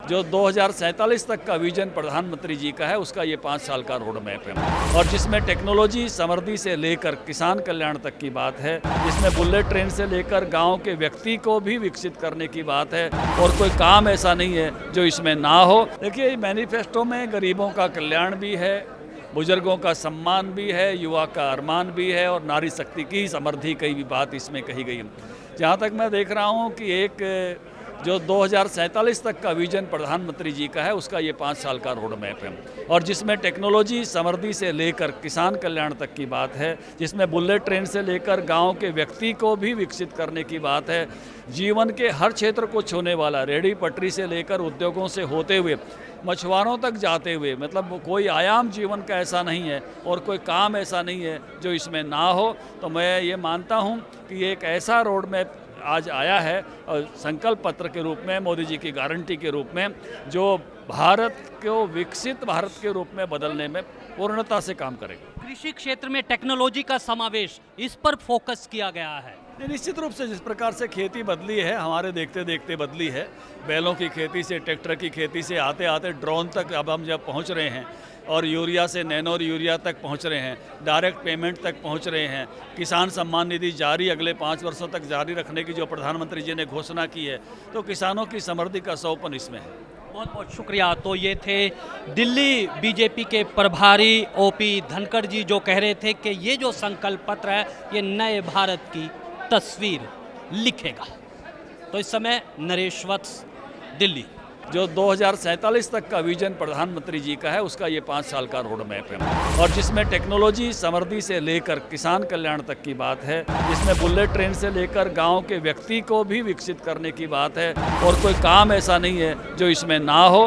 जो 2047 तक का विजन प्रधानमंत्री जी का है, उसका ये 5 साल का रोड मैप है और जिसमें टेक्नोलॉजी समृद्धि से लेकर किसान कल्याण तक की बात है, जिसमें बुलेट ट्रेन से लेकर गांव के व्यक्ति को भी विकसित करने की बात है और कोई काम ऐसा नहीं है जो इसमें ना हो। देखिए, मैनिफेस्टो में गरीबों का कल्याण भी है, बुजुर्गों का सम्मान भी है, युवा का अरमान भी है और नारी शक्ति की समृद्धि की भी बात इसमें कही गई है। जहाँ तक मैं देख रहा हूँ कि एक जो 2047 तक का विजन प्रधानमंत्री जी का है, उसका ये 5 साल का रोड मैप है और जिसमें टेक्नोलॉजी समृद्धि से लेकर किसान कल्याण तक की बात है, जिसमें बुलेट ट्रेन से लेकर गांव के व्यक्ति को भी विकसित करने की बात है, जीवन के हर क्षेत्र को छूने वाला, रेहड़ी पटरी से लेकर उद्योगों से होते हुए मछुआरों तक जाते हुए, मतलब कोई आयाम जीवन का ऐसा नहीं है और कोई काम ऐसा नहीं है जो इसमें ना हो। तो मैं ये मानता हूँ कि ये एक ऐसा रोड मैप आज आया है और संकल्प पत्र के रूप में, मोदी जी की गारंटी के रूप में, जो भारत को विकसित भारत के रूप में बदलने में पूर्णता से काम करेगा। कृषि क्षेत्र में टेक्नोलॉजी का समावेश, इस पर फोकस किया गया है। निश्चित रूप से जिस प्रकार से खेती बदली है, हमारे देखते देखते बदली है, बैलों की खेती से ट्रैक्टर की खेती से आते आते ड्रोन तक अब हम जब पहुंच रहे हैं और यूरिया से नैनो यूरिया तक पहुंच रहे हैं, डायरेक्ट पेमेंट तक पहुंच रहे हैं, किसान सम्मान निधि जारी अगले 5 वर्षों तक जारी रखने की जो प्रधानमंत्री जी ने घोषणा की है, तो किसानों की समृद्धि का सौपन इसमें है। बहुत बहुत शुक्रिया। तो ये थे दिल्ली बीजेपी के प्रभारी ओपी धनखड़ जी, जो कह रहे थे कि ये जो संकल्प पत्र है ये नए भारत की तस्वीर लिखेगा। तो इस समय नरेश वत्स, दिल्ली। जो 2047 तक का विजन प्रधानमंत्री जी का है, उसका ये 5 साल का रोड मैप है और जिसमें टेक्नोलॉजी समृद्धि से लेकर किसान कल्याण तक की बात है, जिसमें बुलेट ट्रेन से लेकर गांव के व्यक्ति को भी विकसित करने की बात है और कोई काम ऐसा नहीं है जो इसमें ना हो।